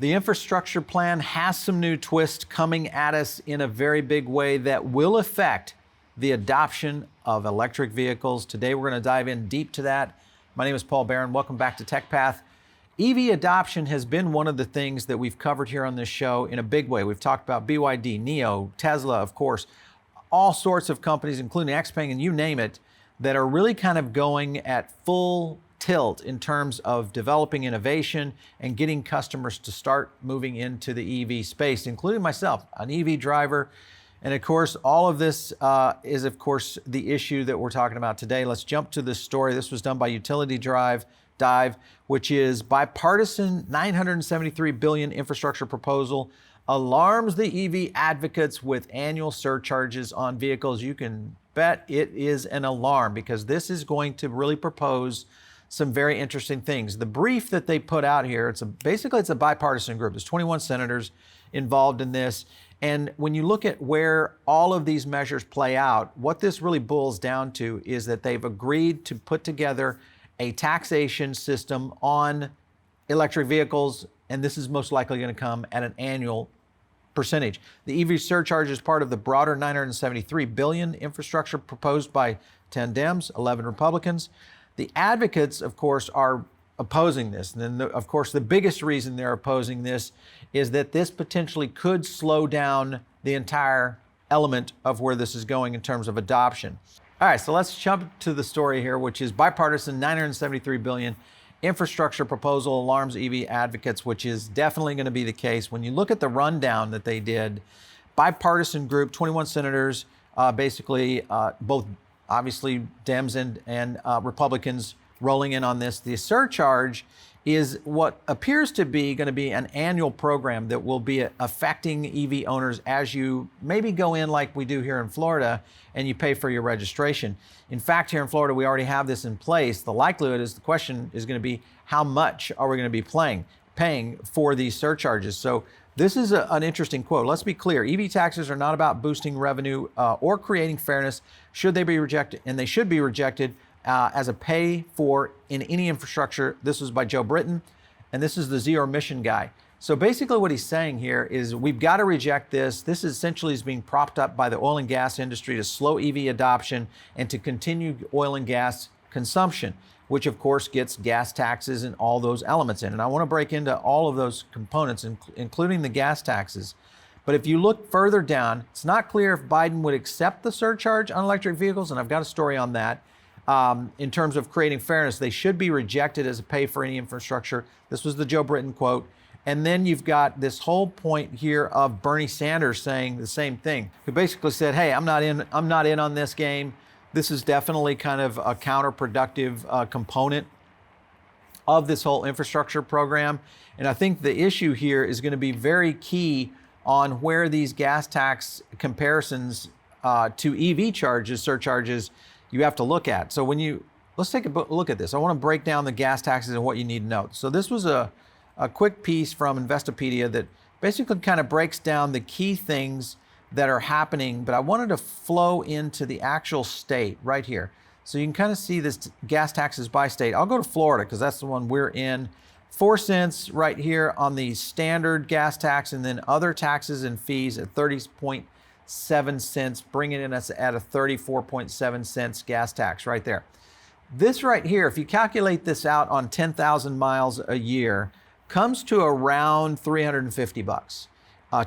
The infrastructure plan has some new twists coming at us in a very big way that will affect the adoption of electric vehicles. Today, we're going to dive in deep to that. My name is Paul Barron. Welcome back to TechPath. EV adoption has been one of the things that we've covered here on this show in a big way. We've talked about BYD, NIO, Tesla, of course, all sorts of companies, including XPeng and you name it, that are really kind of going at full tilt in terms of developing innovation and getting customers to start moving into the EV space, including myself, an EV driver. And of course, all of this is, of course, the issue that we're talking about today. Let's jump to this story. This was done by Utility Dive, which is bipartisan $973 billion infrastructure proposal alarms the EV advocates with annual surcharges on vehicles. You can bet it is an alarm because this is going to really propose some very interesting things. The brief that they put out here, basically it's a bipartisan group. There's 21 senators involved in this. And when you look at where all of these measures play out, what this really boils down to is that they've agreed to put together a taxation system on electric vehicles, and this is most likely going to come at an annual percentage. The EV surcharge is part of the broader $973 billion infrastructure proposed by 10 Dems, 11 Republicans. The advocates, of course, are opposing this. And then, of course, the biggest reason they're opposing this is that this potentially could slow down the entire element of where this is going in terms of adoption. All right, so let's jump to the story here, which is bipartisan $973 billion infrastructure proposal alarms EV advocates, which is definitely going to be the case. When you look at the rundown that they did, bipartisan group, 21 senators, basically both obviously Dems and Republicans rolling in on this. The surcharge is what appears to be going to be an annual program that will be affecting EV owners as you maybe go in like we do here in Florida and you pay for your registration. In fact, here in Florida, we already have this in place. The likelihood is the question is going to be how much are we going to be paying for these surcharges? So this is an interesting quote. Let's be clear. EV taxes are not about boosting revenue or creating fairness. Should they be rejected? And they should be rejected as a pay for in any infrastructure. This was by Joe Britton, and this is the zero emission guy. So basically what he's saying here is we've got to reject this. This essentially is being propped up by the oil and gas industry to slow EV adoption and to continue oil and gas consumption, which of course gets gas taxes and all those elements in. And I want to break into all of those components, including the gas taxes. But if you look further down, it's not clear if Biden would accept the surcharge on electric vehicles, and I've got a story on that. In terms of creating fairness, they should be rejected as a pay for any infrastructure. This was the Joe Britton quote. And then you've got this whole point here of Bernie Sanders saying the same thing, who basically said, hey, I'm not in on this game. This is definitely kind of a counterproductive component of this whole infrastructure program. And I think the issue here is going to be very key on where these gas tax comparisons to EV surcharges, you have to look at. So let's take a look at this. I want to break down the gas taxes and what you need to know. So this was a quick piece from Investopedia that basically kind of breaks down the key things that are happening, but I wanted to flow into the actual state right here. So you can kind of see this gas taxes by state. I'll go to Florida because that's the one we're in. 4 cents right here on the standard gas tax, and then other taxes and fees at 30.7 cents, bringing in us at a 34.7 cents gas tax right there. This right here, if you calculate this out on 10,000 miles a year, comes to around $350.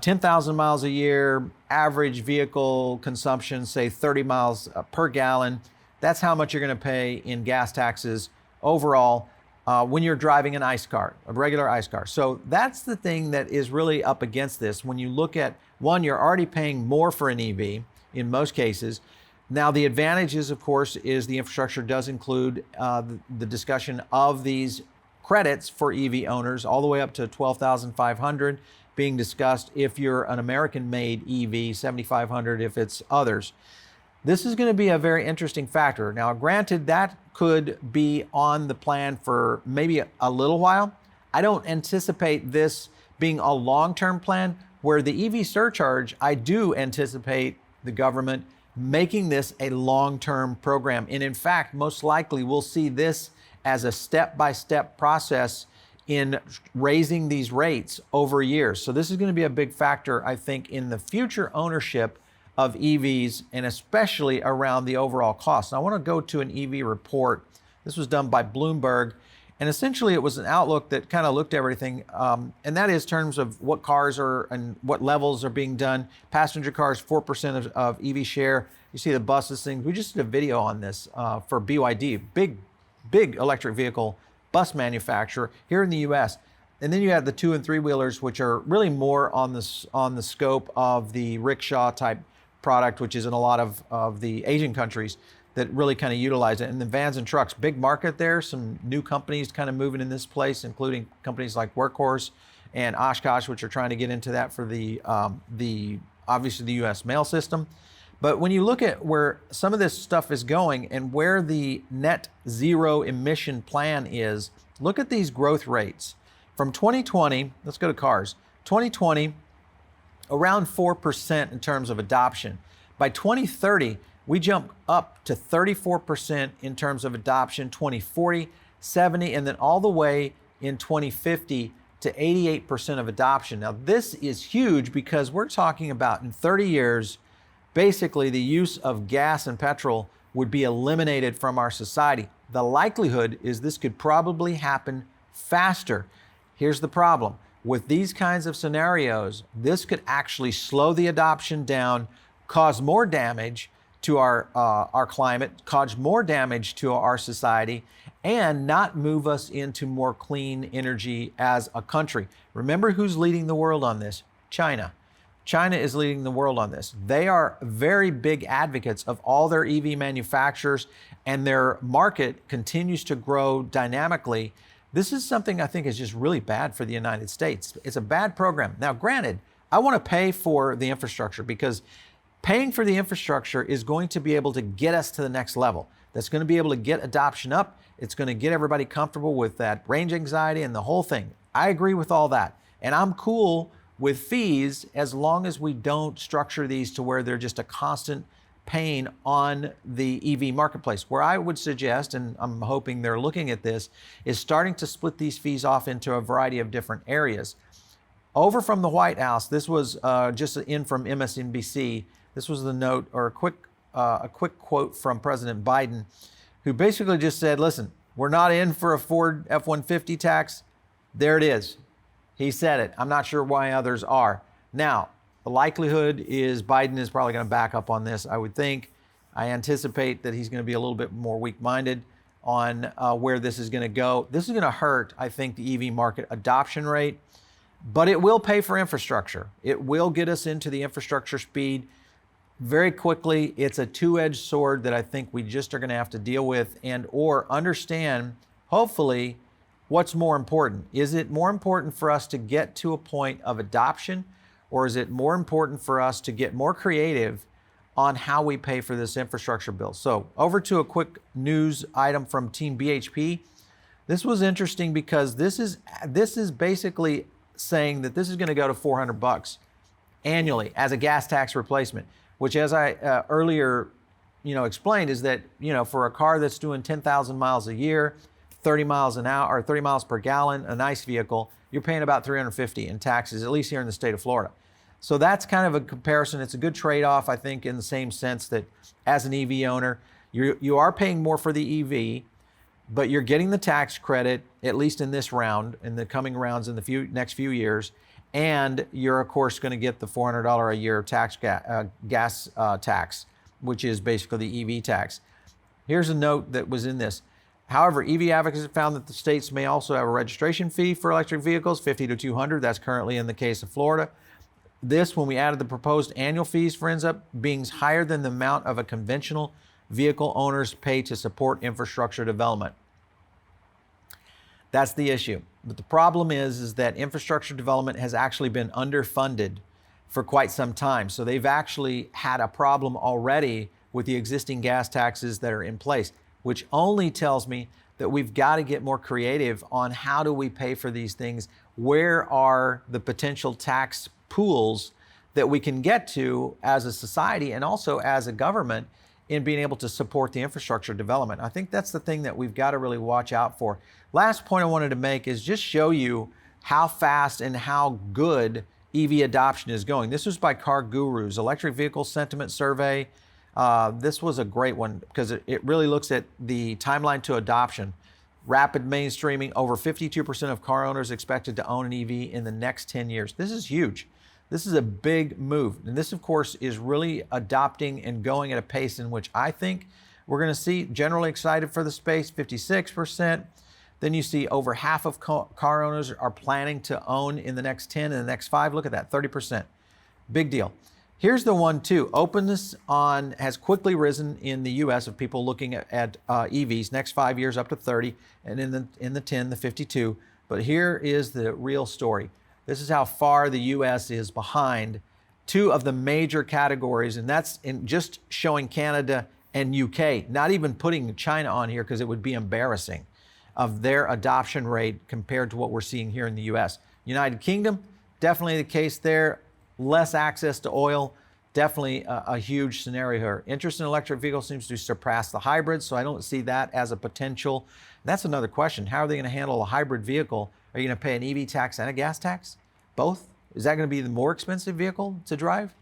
10,000 miles a year, average vehicle consumption, say 30 miles per gallon. That's how much you're going to pay in gas taxes overall when you're driving an ICE car, a regular ICE car. So that's the thing that is really up against this. When you look at, one, you're already paying more for an EV in most cases. Now, the advantages, of course, is the infrastructure does include the discussion of these credits for EV owners, all the way up to $12,500 being discussed if you're an American-made EV, $7,500 if it's others. This is going to be a very interesting factor. Now, granted, that could be on the plan for maybe a little while. I don't anticipate this being a long-term plan, where the EV surcharge, I do anticipate the government making this a long-term program. And in fact, most likely we'll see this as a step-by-step process in raising these rates over years. So this is going to be a big factor, I think, in the future ownership of EVs, and especially around the overall cost. Now, I want to go to an EV report. This was done by Bloomberg, and essentially it was an outlook that kind of looked at everything, and that is terms of what cars are and what levels are being done. Passenger cars, 4% of EV share. You see the buses, things. We just did a video on this for BYD, big electric vehicle bus manufacturer here in the U.S. And then you have the 2 and 3 wheelers, which are really more on the scope of the rickshaw type product, which is in a lot of the Asian countries that really kind of utilize it. And then vans and trucks, big market there. Some new companies kind of moving in this place, including companies like Workhorse and Oshkosh, which are trying to get into that for the obviously the U.S. mail system. But when you look at where some of this stuff is going and where the net zero emission plan is, look at these growth rates. From 2020, let's go to cars. 2020, around 4% in terms of adoption. By 2030, we jump up to 34% in terms of adoption, 2040, 70, and then all the way in 2050 to 88% of adoption. Now, this is huge because we're talking about in 30 years, basically the use of gas and petrol would be eliminated from our society. The likelihood is this could probably happen faster. Here's the problem. With these kinds of scenarios, this could actually slow the adoption down, cause more damage to our climate, cause more damage to our society, and not move us into more clean energy as a country. Remember who's leading the world on this? China. China is leading the world on this. They are very big advocates of all their EV manufacturers, and their market continues to grow dynamically. This is something I think is just really bad for the United States. It's a bad program. Now, granted, I want to pay for the infrastructure because paying for the infrastructure is going to be able to get us to the next level. That's going to be able to get adoption up. It's going to get everybody comfortable with that range anxiety and the whole thing. I agree with all that. And I'm cool with fees as long as we don't structure these to where they're just a constant pain on the EV marketplace. Where I would suggest, and I'm hoping they're looking at this, is starting to split these fees off into a variety of different areas. Over from the White House, this was just in from MSNBC. This was the note, or a quick quote from President Biden, who basically just said, listen, we're not in for a Ford F-150 tax. There it is. He said it. I'm not sure why others are. Now, the likelihood is Biden is probably going to back up on this, I would think. I anticipate that he's going to be a little bit more weak-minded on where this is going to go. This is going to hurt, I think, the EV market adoption rate, but it will pay for infrastructure. It will get us into the infrastructure speed very quickly. It's a two-edged sword that I think we just are going to have to deal with and or understand, hopefully, what's more important. Is it more important for us to get to a point of adoption, or is it more important for us to get more creative on how we pay for this infrastructure bill? So over to a quick news item from Team BHP. This was interesting because this is basically saying that this is going to go to $400 annually as a gas tax replacement, which, as I earlier explained, is that for a car that's doing 10,000 miles a year, 30 miles an hour or 30 miles per gallon, a nice vehicle, you're paying about $350 in taxes, at least here in the state of Florida. So that's kind of a comparison. It's a good trade-off, I think, in the same sense that as an EV owner, you are paying more for the EV, but you're getting the tax credit, at least in this round, in the coming rounds in the next few years, and you're, of course, going to get the $400 a year gas tax, which is basically the EV tax. Here's a note that was in this. However, EV advocates have found that the states may also have a registration fee for electric vehicles, $50 to $200. That's currently in the case of Florida. This, when we added the proposed annual fees, ends up being higher than the amount of a conventional vehicle owners pay to support infrastructure development. That's the issue. But the problem is that infrastructure development has actually been underfunded for quite some time. So they've actually had a problem already with the existing gas taxes that are in place, which only tells me that we've got to get more creative on how do we pay for these things? Where are the potential tax pools that we can get to as a society and also as a government in being able to support the infrastructure development. I think that's the thing that we've got to really watch out for. Last point I wanted to make is just show you how fast and how good EV adoption is going. This was by Car Guru's Electric Vehicle Sentiment Survey. This was a great one because it really looks at the timeline to adoption. Rapid mainstreaming, over 52% of car owners expected to own an EV in the next 10 years. This is huge. This is a big move. And this, of course, is really adopting and going at a pace in which I think we're going to see generally excited for the space, 56%. Then you see over half of car owners are planning to own in the next 10 and the next 5. Look at that, 30%. Big deal. Here's the one too. Openness has quickly risen in the U.S. of people looking at EVs. Next 5 years up to 30, and in the 10, the 52. But here is the real story. This is how far the U.S. is behind two of the major categories, and that's in just showing Canada and UK. Not even putting China on here because it would be embarrassing of their adoption rate compared to what we're seeing here in the U.S. United Kingdom, definitely the case there. Less access to oil, definitely a huge scenario here. Interest in electric vehicles seems to surpass the hybrids, so I don't see that as a potential. That's another question. How are they going to handle a hybrid vehicle? Are you going to pay an EV tax and a gas tax? Both? Is that going to be the more expensive vehicle to drive?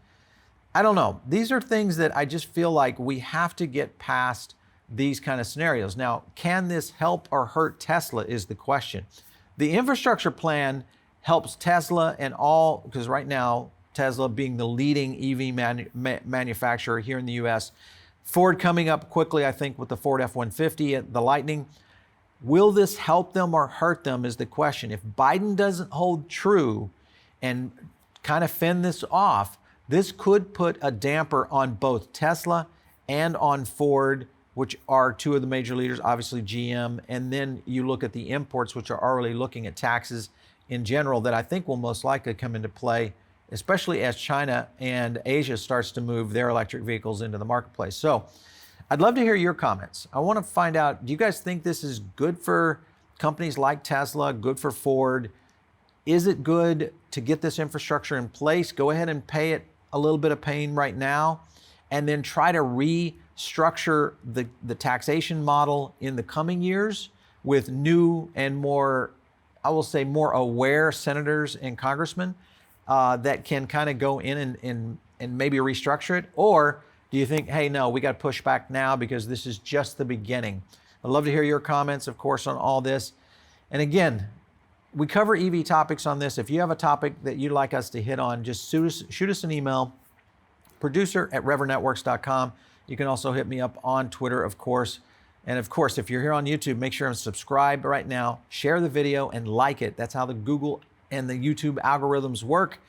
I don't know. These are things that I just feel like we have to get past these kind of scenarios. Now, can this help or hurt Tesla is the question. The infrastructure plan helps Tesla and all, because right now, Tesla being the leading EV manufacturer here in the U.S. Ford coming up quickly, I think, with the Ford F-150, the Lightning. Will this help them or hurt them is the question. If Biden doesn't hold true and kind of fend this off, this could put a damper on both Tesla and on Ford, which are two of the major leaders, obviously GM. And then you look at the imports, which are already looking at taxes in general that I think will most likely come into play, especially as China and Asia starts to move their electric vehicles into the marketplace. So I'd love to hear your comments. I want to find out, do you guys think this is good for companies like Tesla, good for Ford? Is it good to get this infrastructure in place? Go ahead and pay it a little bit of pain right now, and then try to restructure the taxation model in the coming years with new and more, I will say, more aware senators and congressmen that can kind of go in and maybe restructure it? Or do you think, hey, no, we got to push back now because this is just the beginning? I'd love to hear your comments, of course, on all this. And again, we cover EV topics on this. If you have a topic that you'd like us to hit on, just shoot us an email, producer@revernetworks.com. You can also hit me up on Twitter, of course. And of course, if you're here on YouTube, make sure and subscribe right now, share the video and like it. That's how the Google and the YouTube algorithms work.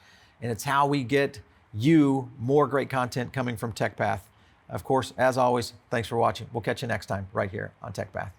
And it's how we get you more great content coming from TechPath. Of course, as always, thanks for watching. We'll catch you next time right here on TechPath.